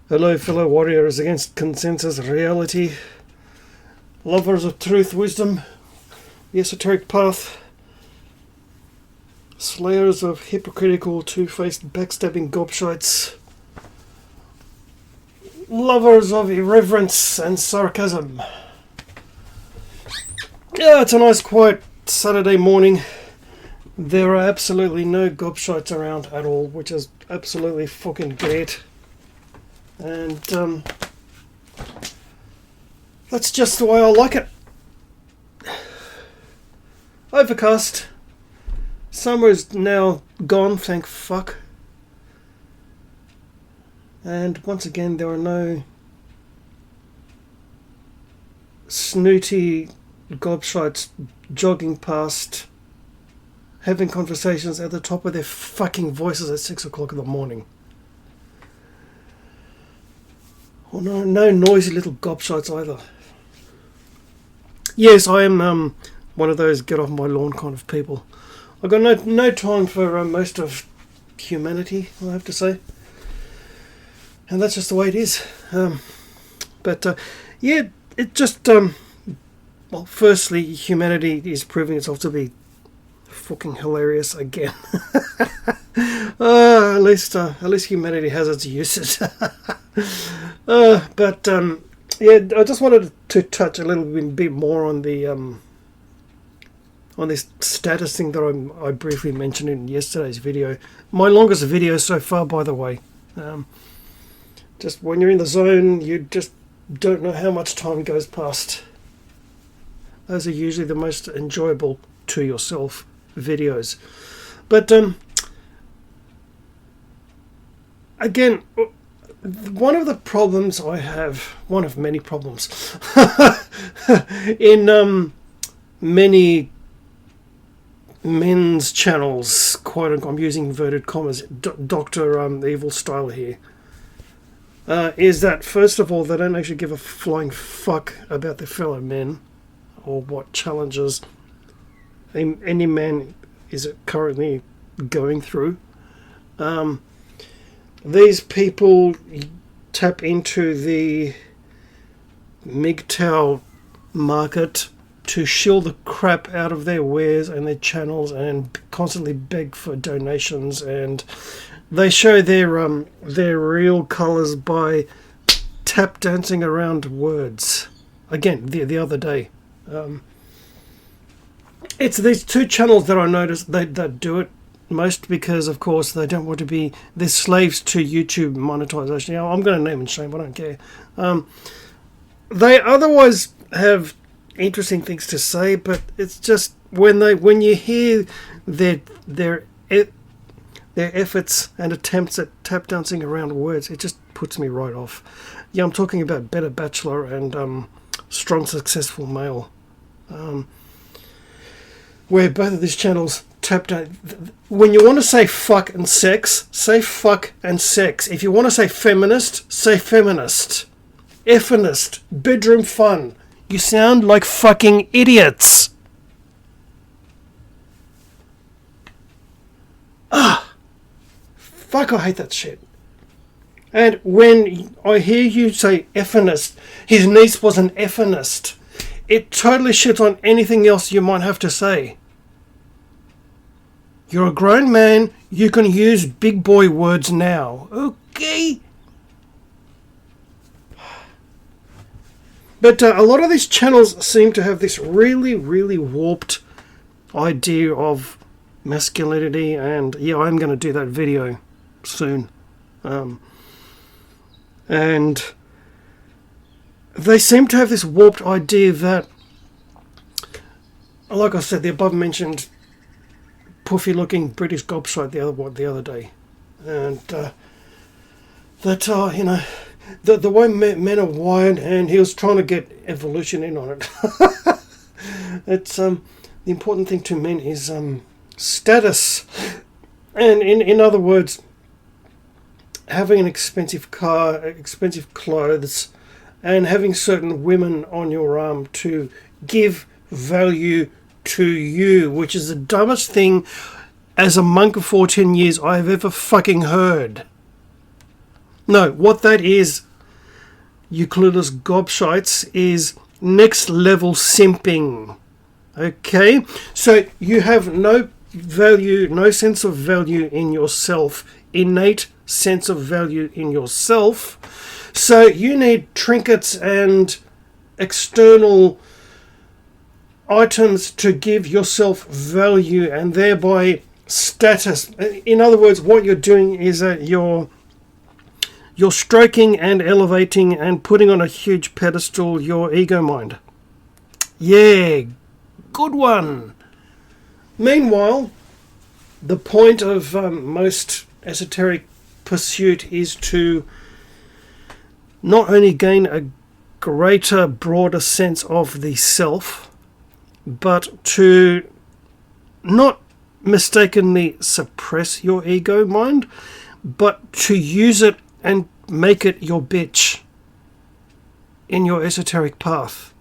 Hello, fellow warriors against consensus reality, lovers of truth, wisdom, the esoteric path, slayers of hypocritical, two-faced, backstabbing gobshites, lovers of irreverence and sarcasm. Yeah, it's a nice quiet Saturday morning. There are absolutely no gobshites around at all, which is absolutely fucking great. And that's just the way I like it. Overcast. Summer's now gone, thank fuck. And once again, there are no snooty gobshites jogging past, having conversations at the top of their fucking voices at 6 o'clock in the morning. Or no noisy little gobshites either. Yes, I am one of those get off my lawn kind of people. I've got no time for most of humanity, I have to say. And that's just the way it is. Yeah, it just... well, firstly, humanity is proving itself to be fucking hilarious again. At least humanity has its uses. Yeah, I just wanted to touch a little bit more on the on this status thing that I briefly mentioned in yesterday's video. My longest video so far, by the way. Just when you're in the zone, you just don't know how much time goes past. Those are usually the most enjoyable to yourself videos. But again, one of the problems I have, one of many problems, in many men's channels, quote unquote, I'm using inverted commas, Dr. Evil Style here, is that first of all, they don't actually give a flying fuck about their fellow men or what challenges any man is currently going through. These people tap into the MGTOW market to shill the crap out of their wares and their channels and constantly beg for donations, and they show their real colours by tap dancing around words. Again, the other day. It's these two channels that I noticed that do it most, because of course they don't want to be, they're slaves to YouTube monetization. You know, I'm going to name and shame, I don't care. They otherwise have interesting things to say, but it's just when you hear their efforts and attempts at tap dancing around words, it just puts me right off. Yeah, I'm talking about Better Bachelor and Strong Successful Male, where both of these channels tap down. When you want to say fuck and sex, say fuck and sex. If you want to say feminist, say feminist. Effeminist, bedroom fun. You sound like fucking idiots. Fuck, I hate that shit. And when I hear you say effeminist, his niece was an effeminist, it totally shits on anything else you might have to say. You're a grown man, you can use big boy words now, okay? But a lot of these channels seem to have this really, really warped idea of masculinity, and yeah, I'm going to do that video soon. And they seem to have this warped idea that, like I said, the above mentioned puffy looking British gobshite the other day, and that you know, the way men are wired, and he was trying to get evolution in on it. It's the important thing to men is status, and in other words, having an expensive car, expensive clothes, and having certain women on your arm to give value to you, which is the dumbest thing as a monk of 14 years I have ever fucking heard. No, what that is, you clueless gobshites, is next level simping. Okay? So you have no value, no sense of value in yourself, innate sense of value in yourself. So you need trinkets and external items to give yourself value and thereby status. In other words, what you're doing is that you're stroking and elevating and putting on a huge pedestal your ego mind. Yeah, good one. Meanwhile, the point of most esoteric pursuit is to not only gain a greater, broader sense of the self, but to not mistakenly suppress your ego mind, but to use it and make it your bitch in your esoteric path.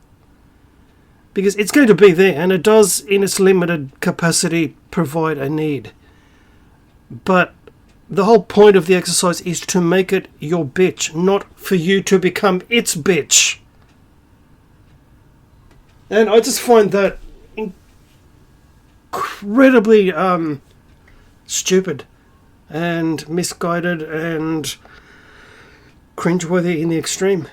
Because it's going to be there, and it does, in its limited capacity, provide a need. But the whole point of the exercise is to make it your bitch, not for you to become its bitch. And I just find that incredibly stupid and misguided and cringeworthy in the extreme.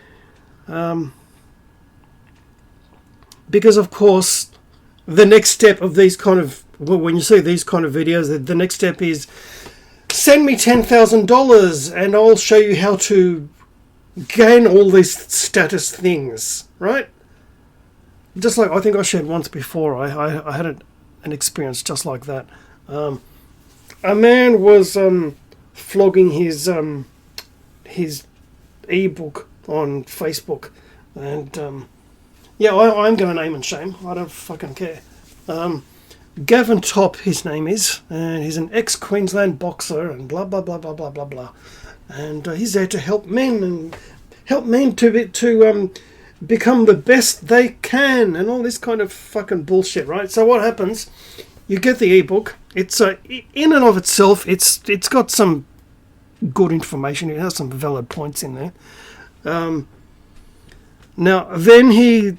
Because of course the next step of these kind of, well, when you see these kind of videos, the next step is send me $10,000 and I'll show you how to gain all these status things, right? Just like I think I shared once before, I had an experience just like that. A man was flogging his ebook on Facebook, and yeah, I'm going to name and shame. I don't fucking care. Gavin Top, his name is, and he's an ex-Queensland boxer, and blah blah blah blah blah blah blah. And he's there to help men to become the best they can, and all this kind of fucking bullshit, right? So what happens? You get the ebook. It's in and of itself, it's got some good information. It has some valid points in there. Now then he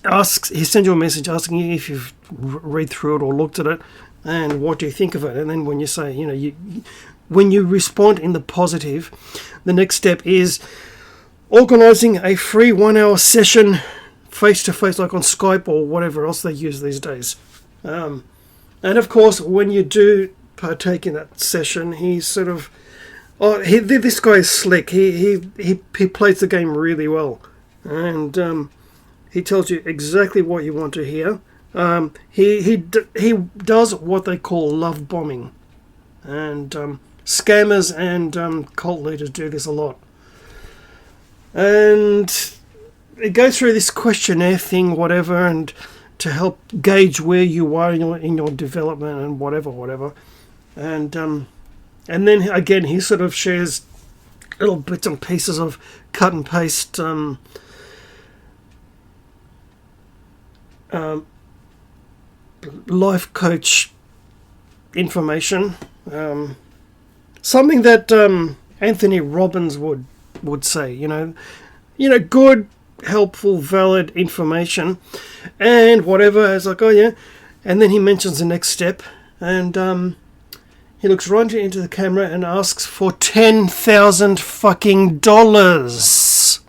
sends you a message asking you if you've read through it or looked at it, and what do you think of it. And then when you say, when you respond in the positive, the next step is organising a free 1 hour session face to face, like on Skype or whatever else they use these days. And of course, when you do partake in that session, he's sort of, this guy is slick. He plays the game really well, and he tells you exactly what you want to hear. He does what they call love bombing, and scammers and cult leaders do this a lot. And it goes through this questionnaire thing, whatever, and to help gauge where you are in your development and whatever. And then again, he sort of shares little bits and pieces of cut and paste life coach information, something that Anthony Robbins would say, good, helpful, valid information, and whatever. It's like, oh yeah, and then he mentions the next step, and he looks right into the camera and asks for $10,000 fucking dollars.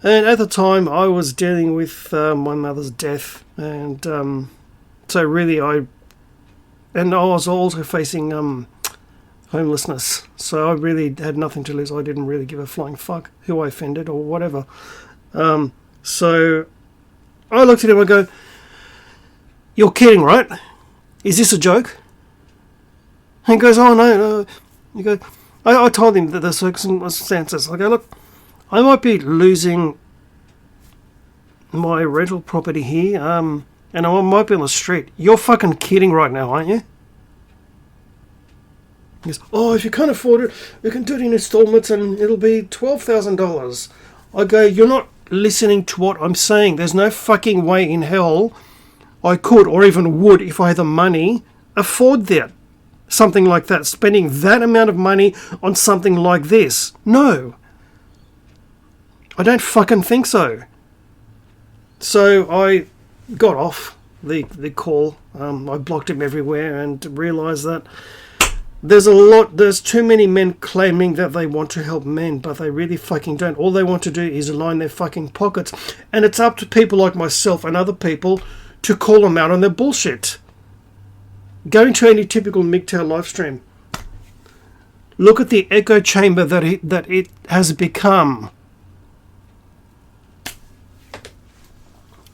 And at the time, I was dealing with my mother's death, and so really I was also facing homelessness. So I really had nothing to lose. I didn't really give a flying fuck who I offended or whatever. So I looked at him and I go, "You're kidding, right? Is this a joke?" And he goes, "Oh no." You go, I told him that the circumstances. I go, "Look, I might be losing my rental property here, and I might be on the street. You're fucking kidding right now, aren't you?" He goes, "Oh, if you can't afford it, we can do it in installments and it'll be $12,000. I go, "You're not listening to what I'm saying. There's no fucking way in hell I could, or even would, if I had the money, afford that. something like that, spending that amount of money on something like this. No. I don't fucking think so. So I got off the call. I blocked him everywhere and realised that there's too many men claiming that they want to help men, but they really fucking don't. All they want to do is line their fucking pockets. And it's up to people like myself and other people to call them out on their bullshit. Go into any typical MGTOW live stream. Look at the echo chamber that it has become.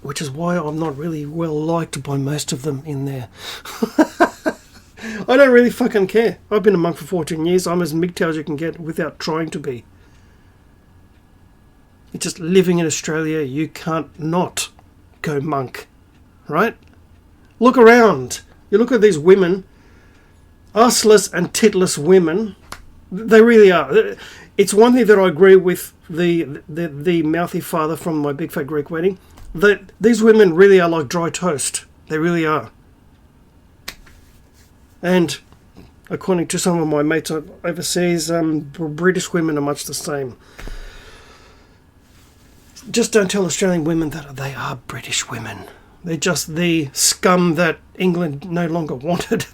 Which is why I'm not really well liked by most of them in there. I don't really fucking care. I've been a monk for 14 years. I'm as MGTOW as you can get without trying to be. It's just living in Australia, you can't not go monk. Right? Look around. You look at these women, arseless and titless women. They really are. It's one thing that I agree with the mouthy father from my Big Fat Greek Wedding. That these women really are like dry toast. They really are. And according to some of my mates overseas, British women are much the same. Just don't tell Australian women that they are British women. They're just the scum that England no longer wanted.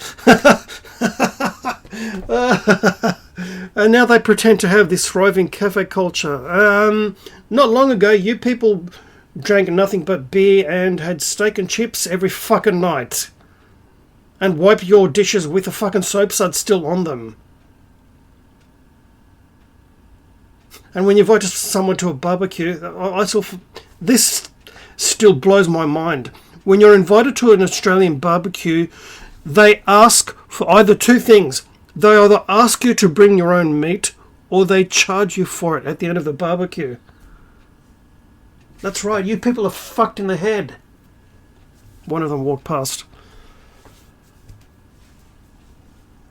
And now they pretend to have this thriving cafe culture. Not long ago, you people drank nothing but beer and had steak and chips every fucking night. And wipe your dishes with a fucking soap sud still on them. And when you invite someone to a barbecue, this still blows my mind. When you're invited to an Australian barbecue, they ask for either two things. They either ask you to bring your own meat, or they charge you for it at the end of the barbecue. That's right, you people are fucked in the head. One of them walked past.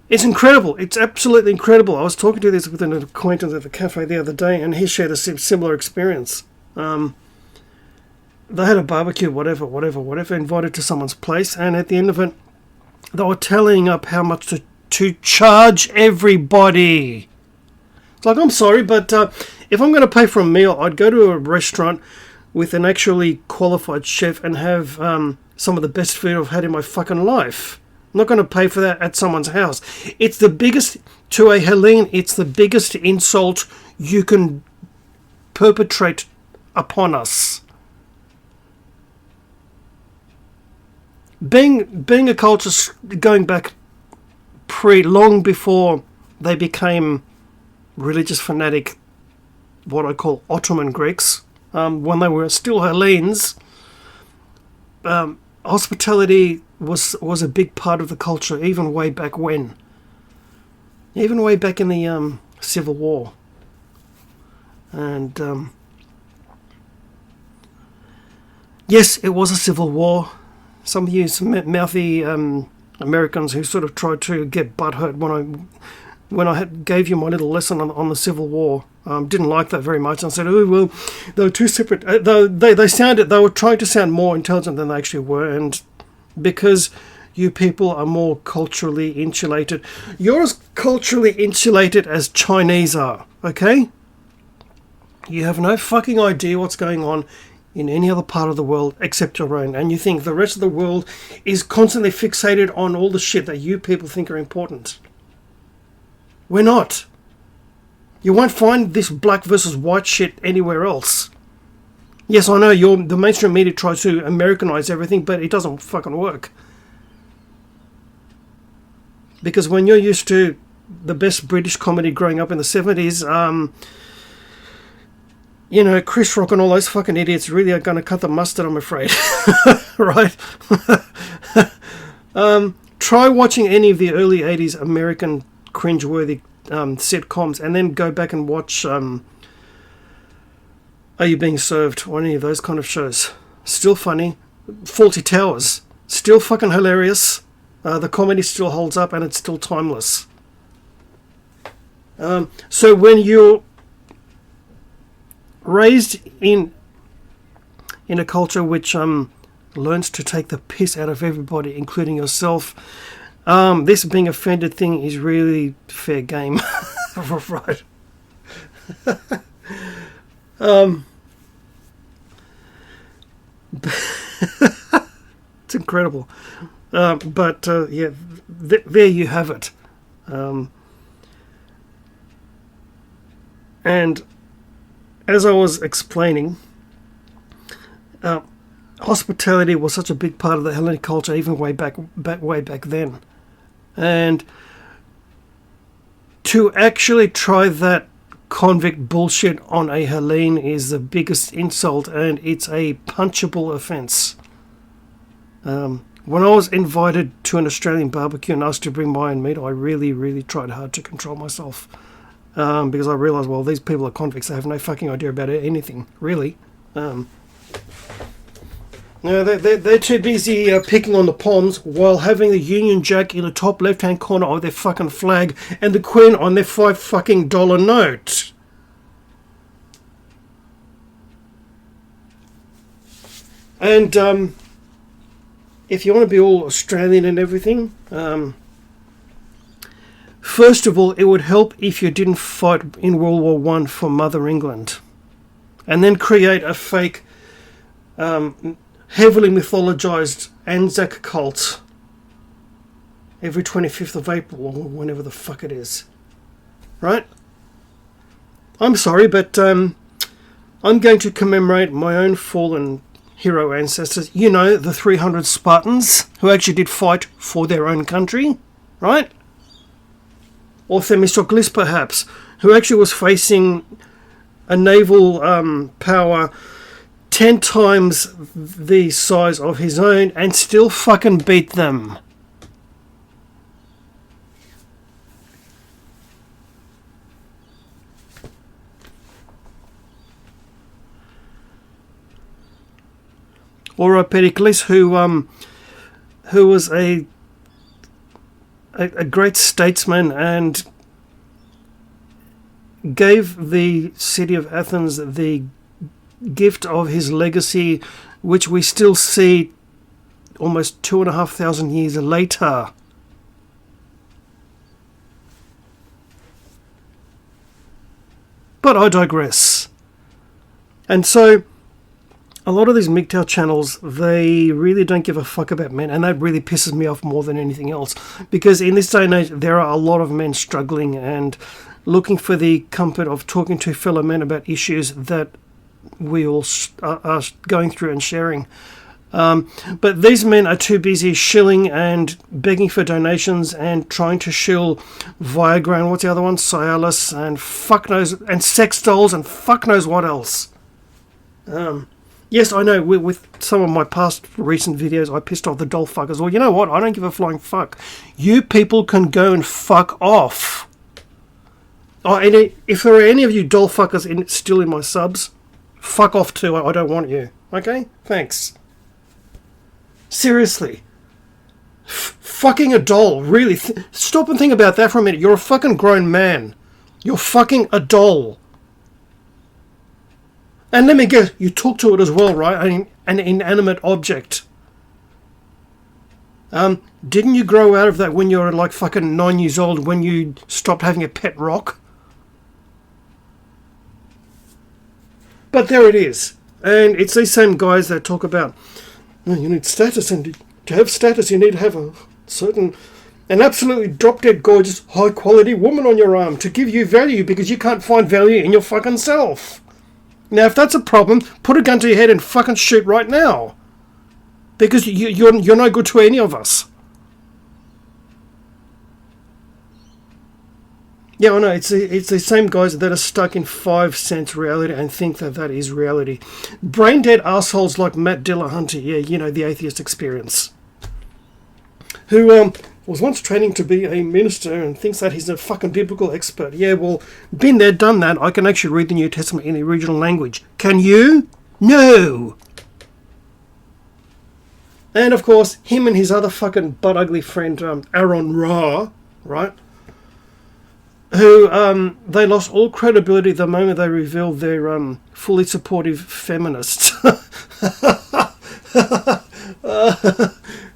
It's incredible. It's absolutely incredible. I was talking to this with an acquaintance at the cafe the other day, and he shared a similar experience. They had a barbecue, whatever, invited to someone's place, and at the end of it, they were tallying up how much to charge everybody. It's like, I'm sorry, but if I'm going to pay for a meal, I'd go to a restaurant with an actually qualified chef and have some of the best food I've had in my fucking life. I'm not going to pay for that at someone's house. It's the biggest, to a Hellene, it's the biggest insult you can perpetrate upon us. Being a culture going back long before they became religious fanatic, what I call Ottoman Greeks, when they were still Hellenes, hospitality was a big part of the culture, even way back when. Even way back in the Civil War. And yes, it was a civil war. Some of you mouthy Americans who sort of tried to get butthurt when I gave you my little lesson on the Civil War, didn't like that very much. I said, oh, well, they were two separate. They were trying to sound more intelligent than they actually were, and because you people are more culturally insulated, you're as culturally insulated as Chinese are, okay? You have no fucking idea what's going on in any other part of the world except your own, and you think the rest of the world is constantly fixated on all the shit that you people think are important. We're not. You won't find this black versus white shit anywhere else. Yes, I know the mainstream media tries to Americanize everything, but it doesn't fucking work. Because when you're used to the best British comedy growing up in the 70s, Chris Rock and all those fucking idiots really are going to cut the mustard, I'm afraid. Right? Try watching any of the early 80s American cringeworthy sitcoms, and then go back and watch Are You Being Served, or any of those kind of shows. Still funny. Fawlty Towers, still fucking hilarious. The comedy still holds up, and it's still timeless. So when you're raised in a culture which learns to take the piss out of everybody, including yourself, This being offended thing is really fair game. Right. It's incredible. But yeah, there you have it. And as I was explaining, hospitality was such a big part of the Hellenic culture, even way back then. And to actually try that convict bullshit on a Hellene is the biggest insult, and it's a punchable offence. When I was invited to an Australian barbecue and asked to bring my own meat, I really, really tried hard to control myself. Because I realised, well, these people are convicts. They have no fucking idea about anything, really. No, they're too busy picking on the Poms while having the Union Jack in the top left-hand corner of their fucking flag and the Queen on their $5 fucking note. And if you want to be all Australian and everything, first of all, it would help if you didn't fight in World War One for Mother England, and then create a fake, heavily mythologized Anzac cult every 25th of April or whenever the fuck it is. Right? I'm sorry, but I'm going to commemorate my own fallen hero ancestors. You know, the 300 Spartans who actually did fight for their own country, right? Or Themistocles, perhaps, who actually was facing a naval power 10 times the size of his own and still fucking beat them. Or Pericles, who was a great statesman and gave the city of Athens the gift of his legacy, which we still see almost 2,500 years later. But I digress. And so a lot of these MGTOW channels, they really don't give a fuck about men, and that really pisses me off more than anything else, because in this day and age there are a lot of men struggling and looking for the comfort of talking to fellow men about issues that we all are going through and sharing. But these men are too busy shilling and begging for donations and trying to shill Viagra and what's the other one? Cialis and fuck knows, and sex dolls and fuck knows what else. Yes, I know, with some of my past recent videos, I pissed off the doll fuckers. Well, you know what? I don't give a flying fuck. You people can go and fuck off. Oh, and if there are any of you doll fuckers still in my subs, fuck off too. I don't want you. Okay? Thanks. Seriously. Fucking a doll. Really? Stop and think about that for a minute. You're a fucking grown man. You're fucking a doll. And let me guess, you talk to it as well, right? An inanimate object. Didn't you grow out of that when you were like fucking 9 years old, when you stopped having a pet rock? But there it is. And it's these same guys that talk about, oh, you need status, and to have status you need to have an absolutely drop-dead gorgeous high-quality woman on your arm to give you value, because you can't find value in your fucking self. Now, if that's a problem, put a gun to your head and fucking shoot right now. Because you're no good to any of us. Yeah, I know, it's the same guys that are stuck in 5 cents reality and think that that is reality. Brain-dead assholes like Matt Dillahunty, yeah, you know, the atheist experience. Who was once training to be a minister and thinks that he's a fucking biblical expert. Yeah, well, been there, done that. I can actually read the New Testament in the original language. Can you? No! And of course, him and his other fucking butt-ugly friend, Aaron Ra, right? Who, they lost all credibility the moment they revealed their fully supportive feminist.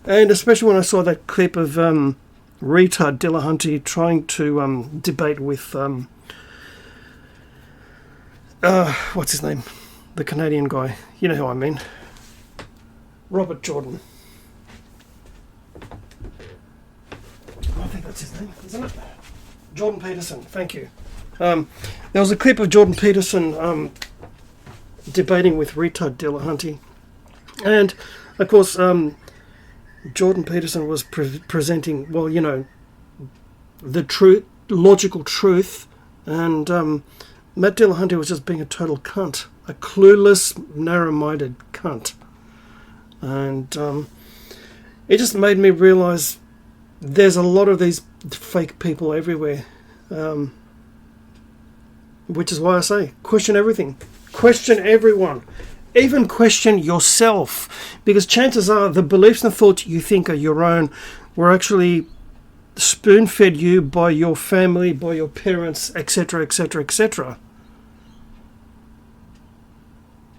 And especially when I saw that clip of retard Dillahunty trying to debate with what's his name, the Canadian guy, you know who I mean, Robert Jordan. I think that's his name, isn't it? Jordan Peterson, thank you. There was a clip of Jordan Peterson debating with retard Dillahunty, and of course Jordan Peterson was presenting, well, you know, the truth, logical truth, and Matt Dillahunty was just being a total cunt, a clueless, narrow-minded cunt, and it just made me realise there's a lot of these fake people everywhere, which is why I say question everything, question everyone. Even question yourself, because chances are the beliefs and thoughts you think are your own were actually spoon-fed you by your family, by your parents, etc., etc., etc.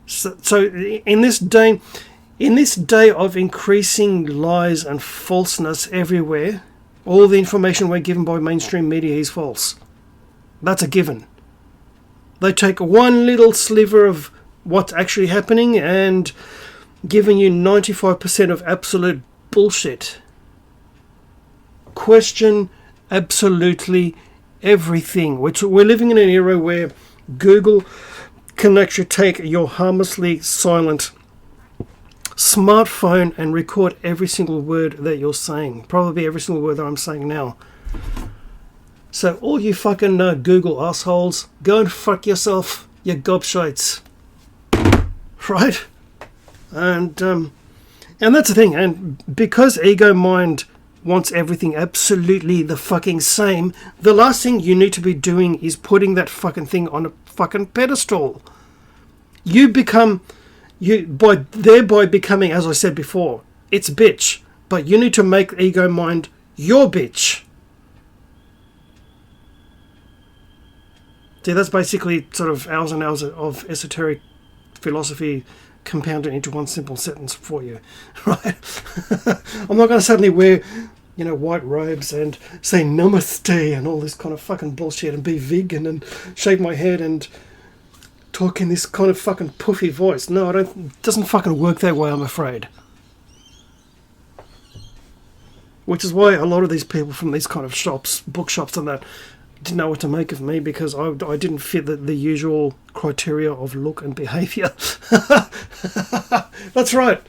So in this day of increasing lies and falseness everywhere, all the information we're given by mainstream media is false. That's a given. They take one little sliver of what's actually happening and giving you 95% of absolute bullshit. Question absolutely everything. We're living in an era where Google can actually take your harmlessly silent smartphone and record every single word that you're saying. Probably every single word that I'm saying now. So all you fucking Google assholes, go and fuck yourself, you gobshites. Right? And that's the thing. And because ego mind wants everything absolutely the fucking same, the last thing you need to be doing is putting that fucking thing on a fucking pedestal. You become, thereby becoming, as I said before, its bitch. But you need to make ego mind your bitch. See, that's basically sort of hours and hours of esoteric philosophy compounded into one simple sentence for you, right? I'm not going to suddenly wear, you know, white robes and say namaste and all this kind of fucking bullshit and be vegan and shave my head and talk in this kind of fucking puffy voice. No, it doesn't fucking work that way, I'm afraid. Which is why a lot of these people from these kind of shops, bookshops and that, didn't know what to make of me, because I didn't fit the usual criteria of look and behaviour. That's right.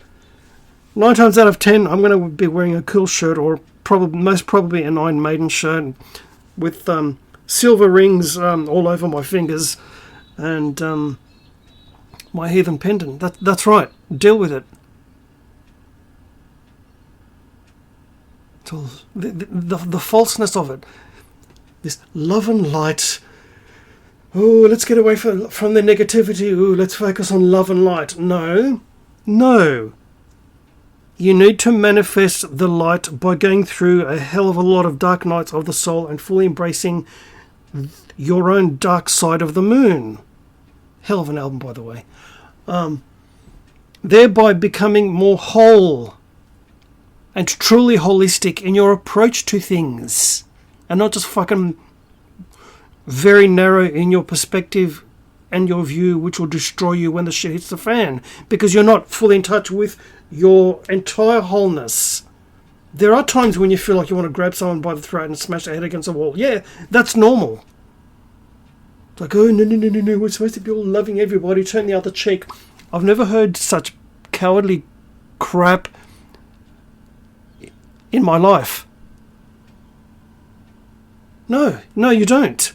9 times out of 10, I'm going to be wearing a cool shirt, or most probably an Iron Maiden shirt with silver rings all over my fingers and my heathen pendant. That's right. Deal with it. So the falseness of it. This love and light. Oh, let's get away from the negativity. Oh, let's focus on love and light. No. You need to manifest the light by going through a hell of a lot of dark nights of the soul and fully embracing your own dark side of the moon. Hell of an album, by the way. Thereby becoming more whole and truly holistic in your approach to things. And not just fucking very narrow in your perspective and your view, which will destroy you when the shit hits the fan. Because you're not fully in touch with your entire wholeness. There are times when you feel like you want to grab someone by the throat and smash their head against a wall. Yeah, that's normal. It's like, oh, no, we're supposed to be all loving everybody, turn the other cheek. I've never heard such cowardly crap in my life. No, you don't.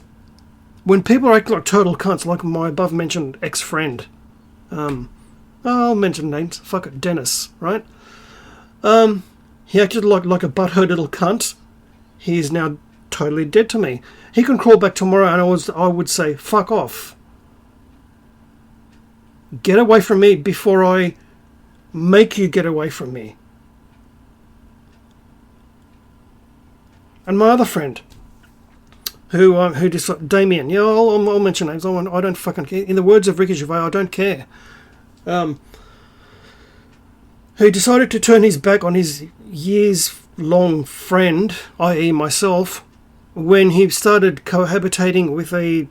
When people act like total cunts, like my above-mentioned ex-friend, I'll mention names, fuck it, Dennis, right? He acted like a butthurt little cunt. He is now totally dead to me. He can crawl back tomorrow and I would say, fuck off. Get away from me before I make you get away from me. And my other friend, who decided, Damien, yeah, I'll mention names. I don't fucking care. In the words of Ricky Gervais, I don't care. Who decided to turn his back on his years long friend, i.e. myself, when he started cohabitating with a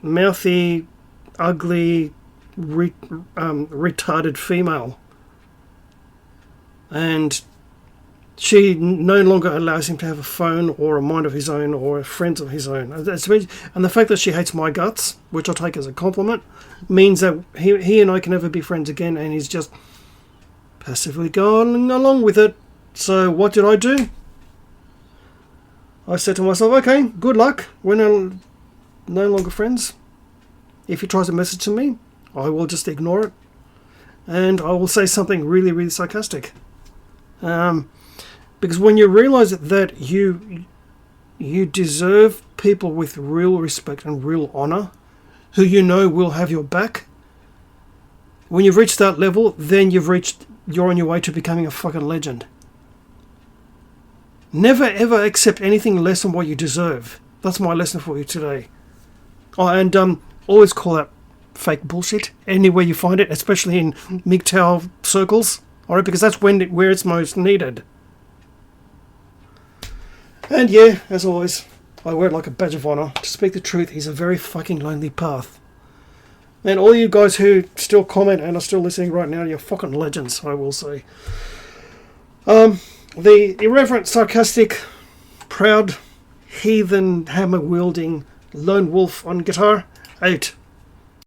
mouthy, ugly, retarded female. And she no longer allows him to have a phone or a mind of his own or friends of his own. And the fact that she hates my guts, which I take as a compliment, means that he and I can never be friends again, and he's just passively going along with it. So what did I do? I said to myself, okay, good luck. We're no longer friends. If he tries to message to me, I will just ignore it. And I will say something really, really sarcastic. Because when you realise that you deserve people with real respect and real honour, who you know will have your back, when you've reached that level, then you're on your way to becoming a fucking legend. Never ever accept anything less than what you deserve. That's my lesson for you today. Oh, and always call out fake bullshit anywhere you find it, especially in MGTOW circles. Alright, because that's where it's most needed. And yeah, as always, I wear it like a badge of honour. To speak the truth is a very fucking lonely path. And all you guys who still comment and are still listening right now, you're fucking legends, I will say. The irreverent, sarcastic, proud, heathen, hammer-wielding lone wolf on guitar, out.